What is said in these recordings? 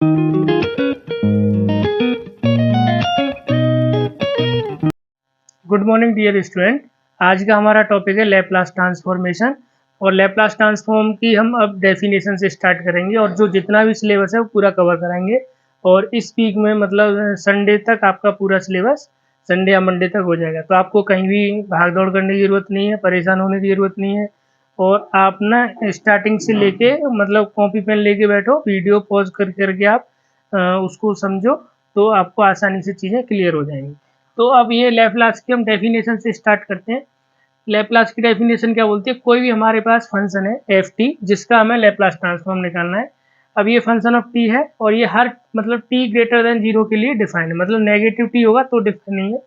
Good morning dear student. आज का हमारा टॉपिक है लैप्लास ट्रांसफॉर्मेशन और लैप्लास ट्रांसफॉर्म की हम अब डेफिनेशन से स्टार्ट करेंगे और जो जितना भी सिलेबस है वो पूरा कवर कराएंगे। और इस वीक में मतलब संडे तक आपका पूरा सिलेबस संडे या मंडे तक हो जाएगा, तो आपको कहीं भी भाग दौड़ करने की ज़रूरत नहीं है, परेशान होने की ज़रूरत नहीं है। और आप ना स्टार्टिंग से लेके मतलब कॉपी पेन लेके बैठो, वीडियो पॉज करके आप उसको समझो, तो आपको आसानी से चीज़ें क्लियर हो जाएंगी। तो अब ये लैप्लास की हम डेफिनेशन से स्टार्ट करते हैं। लैप्लास की डेफिनेशन क्या बोलती है? कोई भी हमारे पास फंक्शन है एफ टी जिसका हमें लैप्लास ट्रांसफॉर्म निकालना है। अब ये फंक्शन ऑफ टी है और ये हर मतलब टी ग्रेटर देन जीरो के लिए डिफाइन है, मतलब नेगेटिव टी होगा तो डिफाइन नहीं है,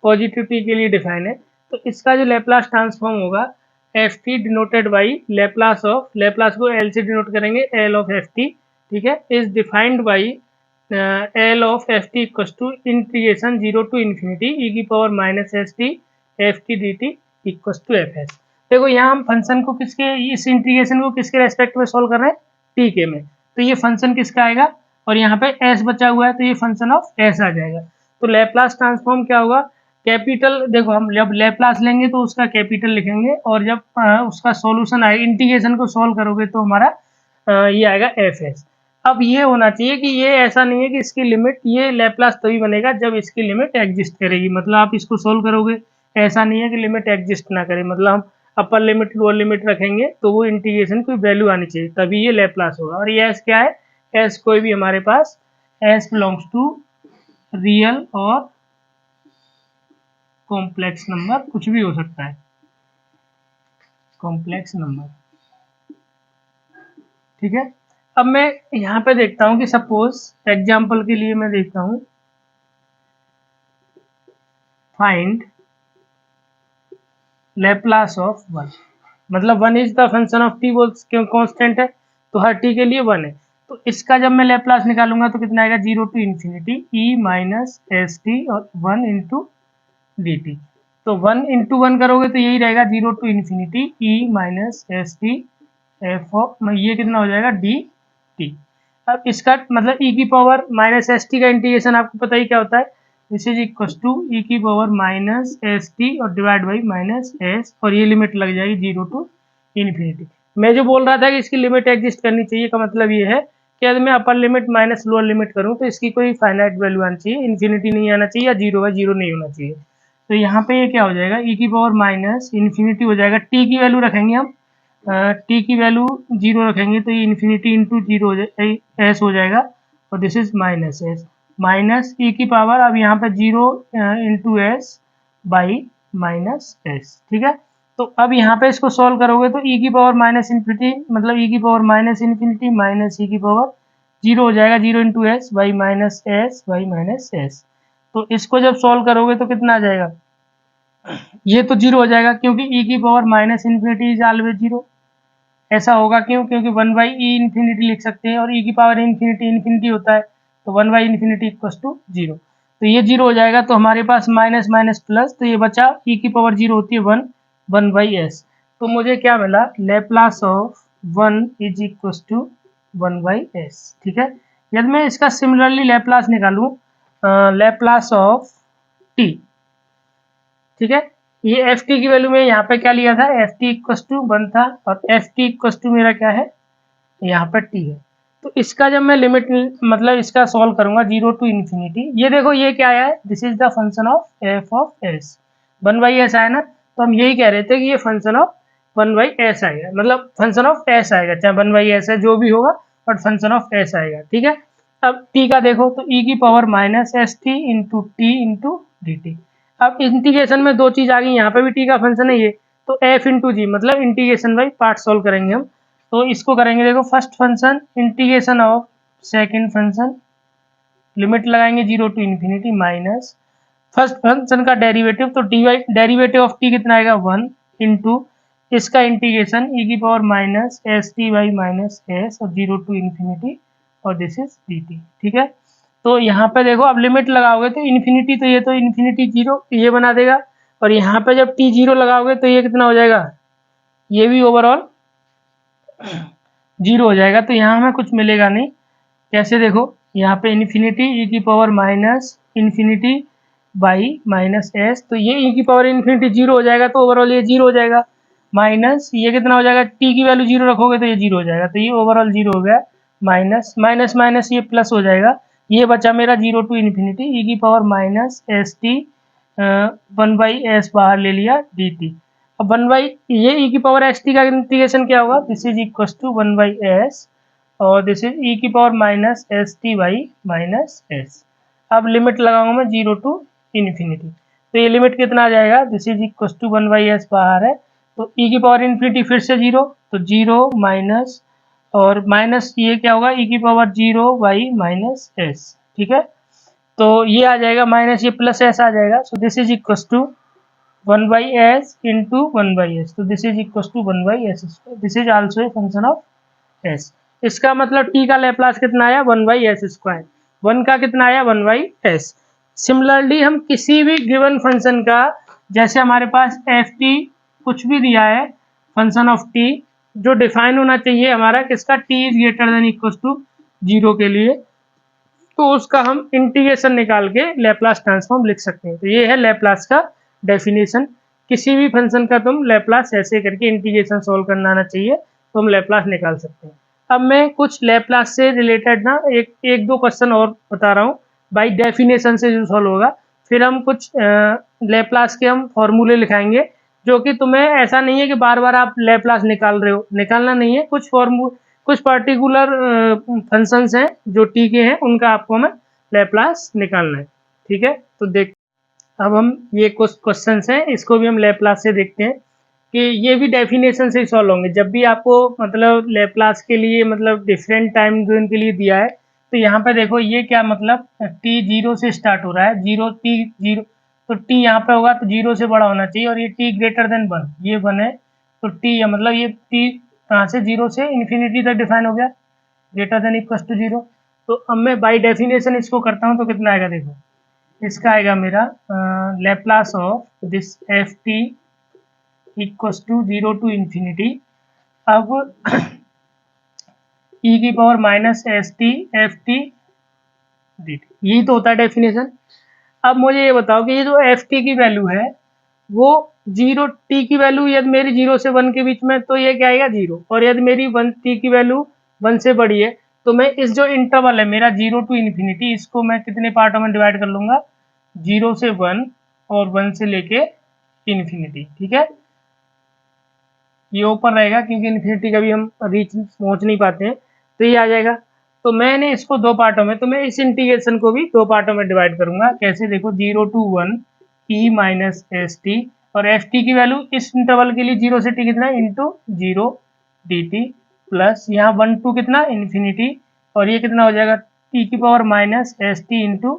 पॉजिटिव टी के लिए डिफाइन है। तो इसका जो लैप्लास ट्रांसफॉर्म होगा F T denoted by Laplace of, Laplace को एल से डिनोट करेंगे, एल ऑफ एफ टी, ठीक है, is defined by L of F T equals to integration zero to infinity ई की power minus S T F T D T equals to F S. देखो यहाँ हम function को किसके, इस इंटीग्रेशन को किसके रेस्पेक्ट में सॉल्व कर रहे हैं? टी के में। तो ये फंक्शन किसका आएगा और यहाँ पे एस बचा हुआ है तो ये फंक्शन ऑफ एस आ जाएगा। तो लैप्लास ट्रांसफॉर्म क्या होगा? कैपिटल, देखो हम जब लैप्लास लेंगे तो उसका कैपिटल लिखेंगे और जब उसका सॉल्यूशन आएगा, इंटीग्रेशन को सॉल्व करोगे तो हमारा ये आएगा एफ एस। अब ये होना चाहिए कि ये ऐसा नहीं है कि इसकी लिमिट, ये लैप्लास तभी बनेगा जब इसकी लिमिट एग्जिस्ट करेगी, मतलब आप इसको सोल्व करोगे, ऐसा नहीं है कि लिमिट एग्जिस्ट ना करे, मतलब हम अपर लिमिट लोअर लिमिट रखेंगे तो वो इंटीग्रेशन की वैल्यू आनी चाहिए तभी ये लैप्लास होगा। और ये एस क्या है? एस कोई भी हमारे पास एस बिलोंग्स टू रियल और कॉम्प्लेक्स नंबर, कुछ भी हो सकता है, कॉम्प्लेक्स नंबर, ठीक है। अब मैं यहाँ पे देखता हूँ कि सपोज एग्जाम्पल के लिए मैं देखता हूँ, फाइंड लैप्लास ऑफ वन, मतलब one is the function of T, वो क्यों कांस्टेंट है तो हर टी के लिए वन है। तो इसका जब मैं लैप्लास निकालूंगा तो कितना आएगा? Zero to infinity e minus S t और वन इंटू डी टी। तो वन इंटू वन करोगे तो यही रहेगा zero to infinity e minus S T f of, ये कितना हो जाएगा? D t. अब इसका मतलब ई की पावर माइनस एस टी का इंटीग्रेशन आपको पता ही क्या होता है, this is equal to e की पावर माइनस एस टी और डिवाइड बाई माइनस एस, और ये लिमिट लग जाएगी जीरो टू इन्फिनिटी। मैं जो बोल रहा था कि इसकी लिमिट एग्जिस्ट करनी चाहिए का मतलब ये है कि यदि मैं upper limit minus lower limit करूँ तो इसकी कोई फाइनाइट वैल्यू आनी चाहिए, इन्फिनिटी नहीं आना चाहिए या जीरो बाई जीरो नहीं होना चाहिए। तो यहाँ पे ये क्या हो जाएगा? ई की पावर माइनस इन्फिनिटी हो जाएगा, टी की वैल्यू रखेंगे हम, टी की वैल्यू जीरो रखेंगे तो ये इन्फिनिटी इंटू जीरो हो जाए एस हो जाएगा, और this is minus S, minus ई की पावर अब यहाँ पे zero into S by minus S, ठीक है। तो अब यहाँ पे इसको सॉल्व करोगे तो ई की पावर माइनस इन्फिनिटी, मतलब ई की पावर माइनस इन्फिनिटी माइनस ई की पावर जीरो हो जाएगा, zero into S by minus S by minus S. तो इसको जब सॉल्व करोगे तो कितना आ जाएगा? ये तो जीरो हो जाएगा क्योंकि ई की power minus infinity is always zero. ऐसा होगा क्यों? क्योंकि वन बाई ई इन्फिनिटी लिख सकते हैं और ई की पावर इन्फिनिटी इन्फिनिटी होता है, तो one by infinity equals to zero. तो ये जीरो हो जाएगा तो हमारे पास माइनस माइनस प्लस, तो ये बचा ई की पावर जीरो होती है वन, वन बाई एस। तो मुझे क्या मिला? Laplace of one is equals to one by s, ठीक है। यदि मैं इसका सिमिलरली लैप्लास निकालूं, लैप्लास ऑफ टी, ठीक है, ये एफ टी की वैल्यू में यहाँ पे क्या लिया था? F t equals to one था और एफ टी इक्वस टू मेरा क्या है? यहाँ पर टी है। तो इसका जब मैं लिमिट मतलब इसका सॉल्व करूंगा जीरो टू इन्फिनिटी, ये देखो ये क्या आया है? This is the function of F of S, one by S आया ना, तो हम यही कह रहे थे कि ये function of one by S आएगा, मतलब फंक्शन ऑफ एस आएगा, चाहे वन बाई एस है जो भी होगा, बट फंक्शन ऑफ एस आएगा, ठीक है। अब टी का देखो तो ई की power minus S t into T into D t. अब इंटीग्रेशन में दो चीज आ गई, यहाँ पे भी टी का फंक्शन है ये, तो एफ इंटू जी, मतलब इंटीग्रेशन बाई पार्ट सोल्व करेंगे हम। तो इसको करेंगे, देखो first function integration of second function, limit लगाएंगे zero to infinity minus first function का डेरिवेटिव, तो डी डेरिवेटिव ऑफ टी कितना आएगा? वन इंटू इसका इंटीग्रेशन ई की power minus S T by minus S और जीरो टू इन्फिनिटी और this is D T, ठीक है। तो यहाँ पे देखो अब लिमिट लगाओगे तो इन्फिनिटी, तो ये तो इन्फिनिटी जीरो ये बना देगा, और यहाँ पे जब टी जीरो लगाओगे तो ये कितना हो जाएगा? ये भी ओवरऑल जीरो हो जाएगा, तो यहाँ हमें कुछ मिलेगा नहीं। कैसे? देखो यहाँ पे इन्फिनिटी ई की power minus infinity by minus S, तो ये ई की पावर इन्फिनिटी जीरो हो जाएगा, तो ओवरऑल ये जीरो हो जाएगा। माइनस ये कितना हो जाएगा, टी की वैल्यू जीरो रखोगे तो ये जीरो हो जाएगा, तो ये ओवरऑल जीरो हो गया। माइनस माइनस माइनस ये प्लस हो जाएगा, ये बचा मेरा जीरो टू इन्फिनिटी ई की power minus S t, one by s बाहर ले लिया डी टी। अब वन बाई ये ई की पावर एस टी का इंटीग्रेशन क्या होगा, this is equal to one by s और दिस इज ई की power minus S T by minus s. अब लिमिट लगाऊंगा मैं जीरो टू इन्फिनिटी, तो ये लिमिट कितना आ जाएगा, this is equal to one by s बाहर है, तो ई की पावर इन्फिनिटी फिर से जीरो, तो जीरो माइनस और माइनस ये क्या होगा, ई की power zero by minus S. ठीक है, तो ये आ जाएगा माइनस ये प्लस एस आ जाएगा, so this is equal to one by S into one by S, तो this is equal to one by S square, this is also a function of S. इसका मतलब टी का Laplace कितना आया, one by S square, one का कितना आया, one by S. Similarly हम किसी भी गिवन फंक्शन का, जैसे हमारे पास एफ टी कुछ भी दिया है फंक्शन ऑफ टी, जो डिफाइन होना चाहिए हमारा किसका, t is greater than equal to zero के लिए, तो उसका हम इंटीग्रेशन निकाल के लैप्लास ट्रांसफॉर्म लिख सकते हैं। तो ये है लैप्लास का डेफिनेशन, किसी भी फंक्शन का तुम लैप्लास ऐसे करके इंटीग्रेशन सोल्व करना आना चाहिए तो हम लैप्लास निकाल सकते हैं। अब मैं कुछ लैप्लास से रिलेटेड ना एक दो क्वेश्चन और बता रहा हूँ, बाई डेफिनेशन से जो सॉल्व होगा, फिर हम कुछ लैप्लास के हम फॉर्मूले लिखाएंगे, जो कि तुम्हें ऐसा नहीं है कि बार बार आप लैप्लास निकाल रहे हो, निकालना नहीं है, कुछ पर्टिकुलर फंक्शंस हैं जो टी के हैं, उनका आपको हमें लैप्लास निकालना है। ठीक है, तो देख अब हम ये कुछ क्वेश्चंस हैं, इसको भी हम लैप्लास से देखते हैं कि ये भी डेफिनेशन से ही सॉल्व होंगे। जब भी आपको मतलब लैप्लास के लिए मतलब डिफरेंट टाइम जोन के लिए दिया है, तो यहाँ पे देखो ये क्या मतलब टी जीरो से स्टार्ट हो रहा है, जीरो टी जीरो, तो टी यहाँ पे होगा तो जीरो से बड़ा होना चाहिए, और ये टी ग्रेटर देन वन, ये वन है, तो टी मतलब ये टी कहाँ से, जीरो से इन्फिनिटी तक डिफाइन हो गया, greater than equal to zero. तो अब मैं बाई डेफिनेशन इसको करता हूँ तो कितना आएगा, देखो इसका आएगा मेरा Laplace of this f t equal to zero to infinity. अब ई की power minus S T F T D t, यही तो होता है डेफिनेशन। अब मुझे ये बताओ कि ये जो एफ टी की वैल्यू है वो जीरो, टी की वैल्यू यदि मेरी जीरो से वन के बीच में, तो ये क्या आएगा जीरो, और यदि मेरी वन टी की वैल्यू वन से बड़ी है, तो मैं इस जो इंटरवल है मेरा जीरो टू इन्फिनिटी, इसको मैं कितने पार्टों में डिवाइड कर लूंगा, जीरो से वन और वन से लेके इन्फिनिटी। ठीक है, ये ऊपर रहेगा क्योंकि इन्फिनिटी कभी हम रीच पहुंच नहीं पाते हैं, तो ये आ जाएगा। तो मैंने इसको दो पार्टों में, तो मैं इस इंटीग्रेशन को भी दो पार्टों में डिवाइड करूंगा, कैसे, देखो zero to one e minus S t, और एफ टी की वैल्यू इस इंटरवल के लिए जीरो से टी कितना, into zero d t, plus यहाँ वन टू कितना इन्फिनिटी, और ये कितना हो जाएगा टी की power minus S t into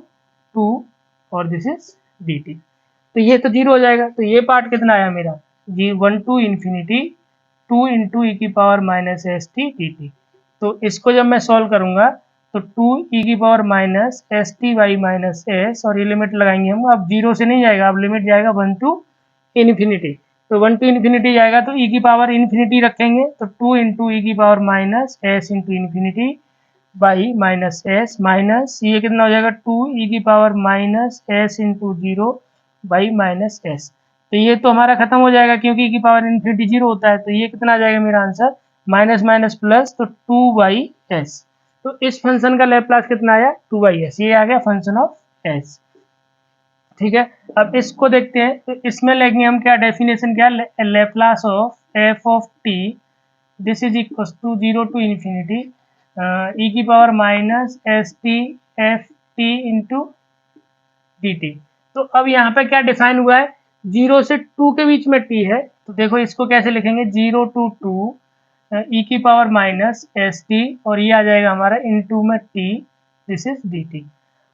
two, और दिस इज डी टी, तो ये तो जीरो हो जाएगा। तो ये पार्ट कितना आया मेरा, जी one to infinity two into ई की power minus S T D T. तो इसको जब मैं सॉल्व करूंगा तो टू ई की power minus S T by minus S, और ये लिमिट लगाएंगे हम, अब जीरो से नहीं जाएगा, अब लिमिट जाएगा वन टू इन्फिनिटी, तो वन टू इन्फिनिटी जाएगा तो ई की पावर इन्फिनिटी रखेंगे, तो टू इंटू ई की power minus s into infinity by minus S, minus ये कितना हो जाएगा, टू ई की power minus s into zero by minus S. तो ये तो हमारा खत्म हो जाएगा क्योंकि की पावर इन्फिनिटी जीरो होता है, तो ये कितना आ जाएगा मेरा आंसर, माइनस माइनस प्लस, तो टू बाई एस। तो इस फंक्शन का लैप्लास कितना आया, टू बाई एस, ये आ गया फंक्शन ऑफ एस। ठीक है, अब इसको देखते हैं, तो इसमें लेंगे हम क्या डेफिनेशन, क्या Laplace of F of T, this is equal to zero to infinity ई की power minus S T F T into D T. तो अब यहाँ पे क्या डिफाइन हुआ है, जीरो से टू के बीच में टी है, तो देखो इसको कैसे लिखेंगे, जीरो टू टू ई की पावर माइनस एस टी, और ये आ जाएगा हमारा इनटू में T, this is D T.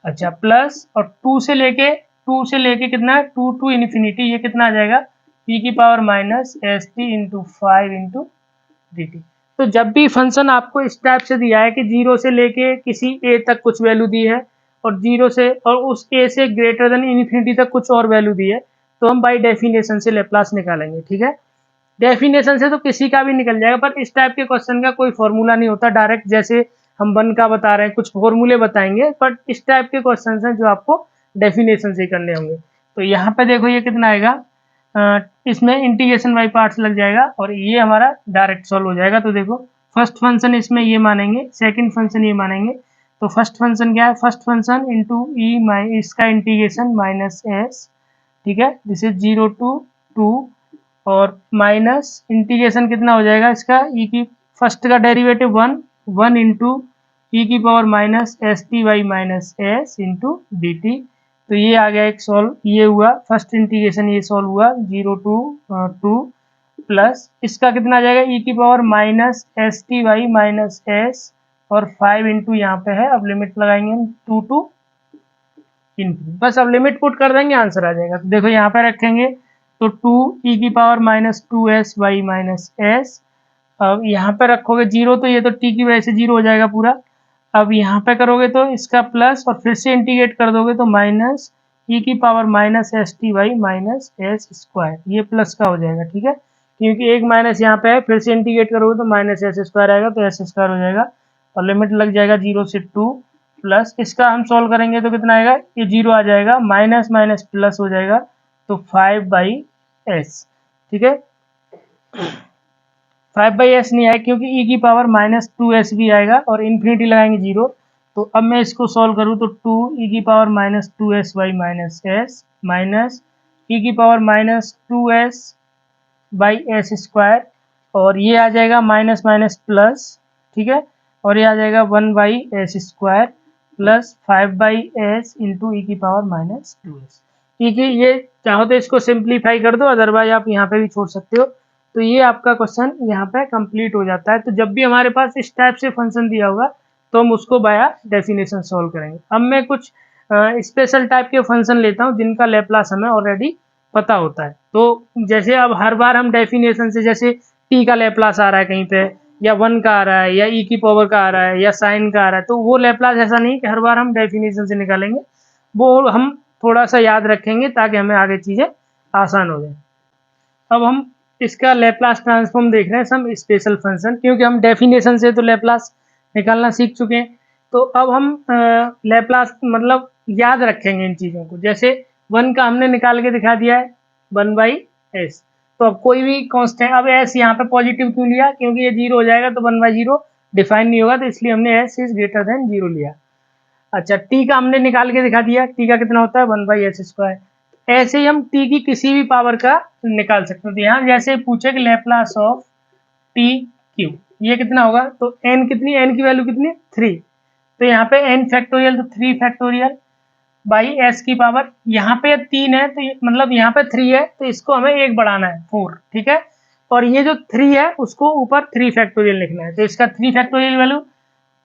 अच्छा, प्लस और टू से लेके कितना, टू टू इन्फिनिटी, ये कितना आ जाएगा, ई की power minus S t into five into D T. तो जब भी फंक्शन आपको इस टाइप से दिया है कि जीरो से लेके किसी ए तक कुछ वैल्यू दी है, और जीरो से और उस ए से ग्रेटर देन इन्फिनिटी तक कुछ और वैल्यू दी है, तो हम बाई डेफिनेशन से लैप्लास निकालेंगे। ठीक है, डेफिनेशन से तो किसी का भी निकल जाएगा, पर इस टाइप के क्वेश्चन का कोई फॉर्मूला नहीं होता डायरेक्ट, जैसे हम 1 का बता रहे हैं, कुछ फॉर्मूले बताएंगे, बट इस टाइप के क्वेश्चन हैं जो आपको डेफिनेशन से करने होंगे। तो यहाँ पे देखो ये कितना आएगा, इसमें इंटीग्रेशन बाई पार्ट्स लग जाएगा और ये हमारा डायरेक्ट सॉल्व हो जाएगा। तो देखो फर्स्ट फंक्शन इसमें ये मानेंगे, सेकंड फंक्शन ये मानेंगे। तो फर्स्ट फंक्शन क्या है, फर्स्ट फंक्शन इंटू ई इसका इंटीग्रेशन माइनस एस, ठीक है, दिस इज 0 to 2 और माइनस इंटीग्रेशन कितना हो जाएगा इसका, ई की फर्स्ट का डेरिवेटिव 1 इंटू ई की power minus S t by minus s into D T. तो ये आ गया एक सॉल्व, ये हुआ फर्स्ट इंटीग्रेशन, ये सॉल्व हुआ 0 to 2 प्लस इसका कितना आ जाएगा, ई की power minus S t by minus S और 5 इंटू यहाँ पे है, अब लिमिट लगाएंगे हम 2 to इनफिनिटी, बस अब लिमिट पुट कर देंगे आंसर आ जाएगा। तो देखो यहाँ पे रखेंगे तो 2 ई की power minus 2s by minus s, अब यहाँ पे रखोगे 0 तो ये तो t की वजह से 0 हो जाएगा पूरा। अब यहाँ पे करोगे तो इसका प्लस और फिर से इंटीग्रेट कर दोगे तो माइनस ई की power minus S t by minus s square, ये प्लस का हो जाएगा, ठीक है, क्योंकि एक माइनस यहाँ पे है, फिर से इंटीग्रेट करोगे तो माइनस एस स्क्वायर आएगा तो एस स्क्वायर हो जाएगा और लिमिट लग जाएगा 0 से 2 प्लस इसका हम सॉल्व करेंगे तो कितना आएगा, ये 0 आ जाएगा, माइनस माइनस प्लस हो जाएगा तो 5/s, ठीक है। 5/s नहीं आएगा क्योंकि e की पावर माइनस 2s भी आएगा और इन्फिनिटी लगाएंगे 0। तो अब मैं इसको सॉल्व करूँ तो 2 ई की power minus 2s by minus S minus ई की power minus 2s by S square और ये आ जाएगा माइनस माइनस प्लस, ठीक है, और ये आ जाएगा 1/s square plus 5/s into ई की पावर माइनस 2s। ठीक है, ये चाहो तो इसको सिंप्लीफाई कर दो, अदरवाइज आप यहाँ पे भी छोड़ सकते हो। तो ये आपका क्वेश्चन यहाँ पे कंप्लीट हो जाता है। तो जब भी हमारे पास इस टाइप से फंक्शन दिया होगा तो हम उसको बाया डेफिनेशन सॉल्व करेंगे। अब मैं कुछ स्पेशल टाइप के फंक्शन लेता हूँ जिनका लैप्लास हमें ऑलरेडी पता होता है। तो जैसे अब हर बार हम डेफिनेशन से, जैसे टी का लैप्लास आ रहा है कहीं पे, या 1 का आ रहा है, या ई की पावर का आ रहा है, या साइन का आ रहा है, तो वो लैप्लास ऐसा नहीं कि हर बार हम डेफिनेशन से निकालेंगे, वो हम थोड़ा सा याद रखेंगे ताकि हमें आगे चीज़ें आसान हो जाए। अब हम इसका लैप्लास ट्रांसफॉर्म देख रहे हैं सम स्पेशल फंक्शन, क्योंकि हम डेफिनेशन से तो लैप्लास निकालना सीख चुके हैं। तो अब हम लैप्लास मतलब याद रखेंगे इन चीज़ों को। जैसे 1 का हमने निकाल के दिखा दिया है 1/s, तो अब कोई भी कांस्टेंट, अब s यहाँ पे पॉजिटिव क्यों लिया, क्योंकि ये 0 हो जाएगा तो 1/0 डिफाइन नहीं होगा, तो इसलिए हमने s इज ग्रेटर देन 0 लिया। अच्छा, t का हमने निकाल के दिखा दिया, t का कितना होता है 1/s स्क्वायर। ऐसे ही हम t की किसी भी पावर का निकाल सकते हैं। तो यहाँ जैसे पूछे कि लैप्लास ऑफ टी क्यू, ये कितना होगा, तो n कितनी, n की वैल्यू कितनी 3, तो यहाँ पे n फैक्टोरियल, तो 3 फैक्टोरियल बाई s की पावर, यहाँ पे 3 है तो मतलब यहाँ पे 3 है तो इसको हमें 1 बढ़ाना है 4, ठीक है, और ये जो 3 है उसको ऊपर 3 फैक्टोरियल लिखना है। तो इसका 3 फैक्टोरियल वैल्यू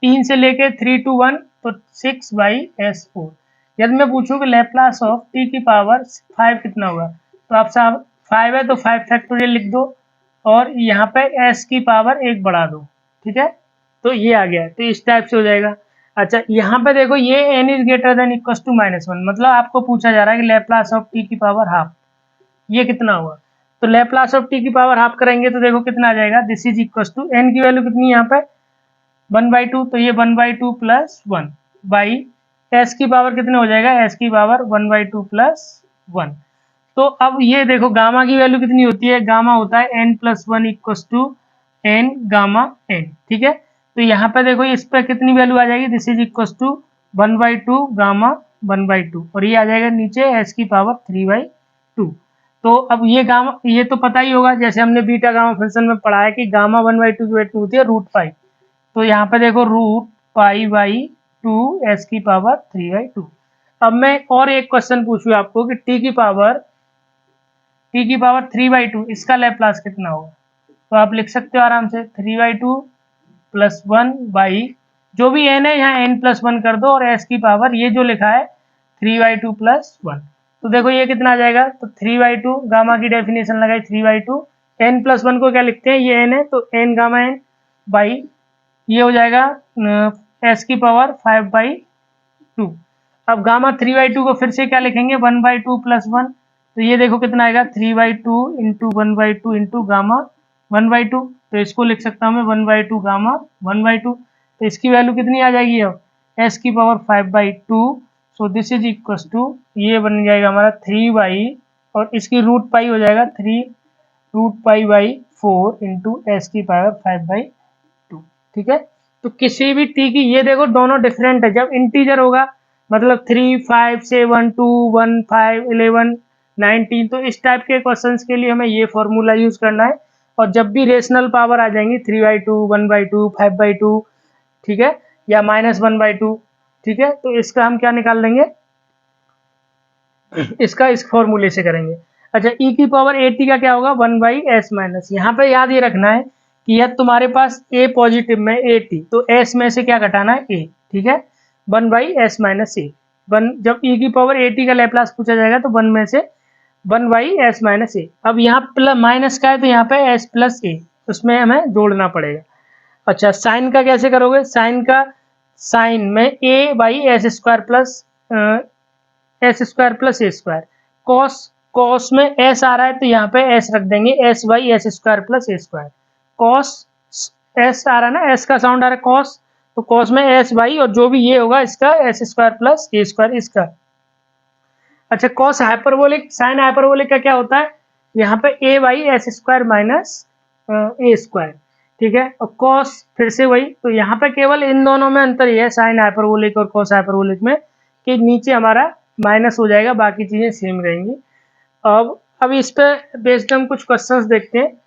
3 से लेके 3 to 1 तो 6/s4। यदि मैं पूछूं कि लैप्लास ऑफ t की पावर 5 कितना होगा, तो आप साहब 5 है तो 5 फैक्टोरियल लिख दो और यहाँ पे s की पावर 1 बढ़ा दो, ठीक है, तो ये आ गया। तो इस टाइप से हो जाएगा। अच्छा, यहाँ पे देखो ये n is greater than equal to -1, मतलब आपको पूछा जा रहा है कि लैप्लास ऑफ t की पावर हाफ ये कितना होगा। तो लैप्लास ऑफ t की पावर हाफ करेंगे तो देखो कितना आ जाएगा, this is equal to n की वैल्यू कितनी है यहाँ पे 1/2, तो ये 1/2 प्लस 1 बाई s की पावर कितना हो जाएगा, s की पावर 1/2 प्लस 1। तो अब ये देखो गामा की वैल्यू कितनी होती है, गामा होता है n+1 equal to n gamma n, ठीक है। तो यहाँ पे देखो इस पर कितनी वैल्यू आ जाएगी, this is equal to 1/2 gamma 1/2 और ये आ जाएगा नीचे s की पावर 3/2। तो अब ये गामा, ये तो पता ही होगा, जैसे हमने बीटा गामा फंक्शन में पढ़ा है कि गामा 1/2 की वैल्यू होती है √π। तो यहाँ पे देखो √π/2 s की पावर 3/2। अब मैं और एक क्वेश्चन पूछूँ आपको कि t की पावर 3/2 इसका लैप्लास कितना होगा। तो आप लिख सकते हो आराम से 3/2 प्लस 1 बाई जो भी n है यहाँ n+1 कर दो और s की पावर ये जो लिखा है 3/2 प्लस 1। तो देखो ये कितना आ जाएगा, तो 3/2 गामा की डेफिनेशन लगाई 3/2, n+1 को क्या लिखते हैं, ये n है तो n गामा n बाई ये हो जाएगा s की पावर 5/2। अब गामा 3/2 को फिर से क्या लिखेंगे 1/2 प्लस 1, तो ये देखो कितना आएगा 3/2 इंटू 1/2 इंटू गामा 1/2, तो इसको लिख सकता हूँ मैं 1/2 गामा 1/2। तो इसकी वैल्यू कितनी आ जाएगी अब s की power 5/2, so this is equal to ये बन जाएगा हमारा 3 और इसकी रूट पाई हो जाएगा 3√π/4 इंटू एस की पावर 5/2। ठीक है, तो किसी भी t की, ये देखो दोनों डिफरेंट है। जब इंटीजर होगा मतलब 3, 5, 7, 2, 1, 5, 11, 19, तो इस टाइप के क्वेश्चंस के लिए हमें ये फॉर्मूला यूज करना है। और जब भी रेशनल पावर आ जाएंगी 3/2, 1/2, 5/2, ठीक है, या -1/2, ठीक है, तो इसका हम क्या निकाल देंगे, इसका इस फॉर्मूले से करेंगे। अच्छा, e की पावर at का क्या होगा 1/s माइनस, यहाँ पे याद ये रखना है कि यह तुम्हारे पास a पॉजिटिव में at, तो s में से क्या घटाना है a, ठीक है, 1/s माइनस a। जब e की पावर at का लैप्लास पूछा जाएगा तो 1 में से 1/s माइनस a। अब यहाँ प्लस माइनस का है तो यहाँ पे s प्लस a, उसमें हमें जोड़ना पड़ेगा। अच्छा, साइन का कैसे करोगे, साइन का साइन में a/s² plus s² a²। Cos में s आ रहा है तो यहाँ पे s रख देंगे, s/s² plus a²। Cos s आ रहा है ना, s का साउंड आ रहा है कॉस, तो कॉस में s/, और जो भी ये होगा इसका s² प्लस a² इसका। अच्छा, कॉस हाइपरबोलिक साइन हाइपरबोलिक का क्या होता है, यहाँ पे a/s² माइनस a², ठीक है। और कॉस फिर से वही, तो यहाँ पे केवल इन दोनों में अंतर ही है साइन हाइपरबोलिक और कॉस हाइपरबोलिक में, कि नीचे हमारा माइनस हो जाएगा, बाकी चीजें सेम रहेंगी। अब इस पे बेस्ड हम कुछ क्वेश्चंस देखते हैं।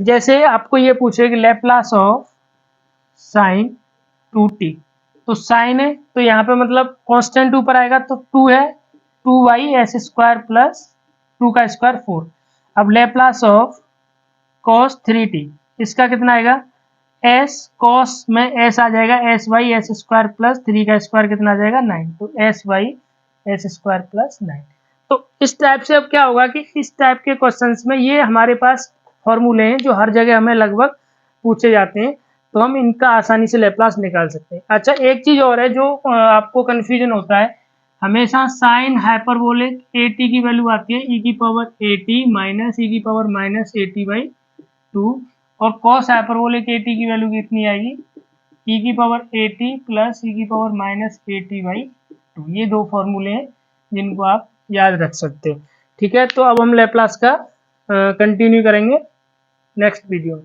जैसे आपको ये पूछे कि लैप्लास ऑफ साइन 2t, तो साइन है तो यहाँ पे मतलब कांस्टेंट ऊपर आएगा तो 2 है, 2/s² प्लस 2 का स्क्वायर 4। अब लैप्लास ऑफ cos 3t, इसका कितना आएगा, s cos में s आ जाएगा s/s² प्लस 3 का स्क्वायर कितना आ जाएगा 9, तो s/s² प्लस 9। तो इस टाइप से अब क्या होगा कि इस टाइप के क्वेश्चंस में ये हमारे पास फॉर्मूले हैं जो हर जगह हमें लगभग पूछे जाते हैं, तो हम इनका आसानी से लैप्लास निकाल सकते हैं। अच्छा, एक चीज और है जो आपको कंफ्यूजन होता है, हमेशा साइन हाइपरबोलिक at की वैल्यू आती है e की पावर at माइनस e की पावर माइनस at/2, और कॉस हाइपरबोलिक at की वैल्यू कितनी आएगी, e की पावर at प्लस e की पावर माइनस at/2। ये दो फॉर्मूले हैं जिनको आप याद रख सकते हो। ठीक है, तो अब हम लैप्लास का कंटिन्यू करेंगे नेक्स्ट वीडियो में।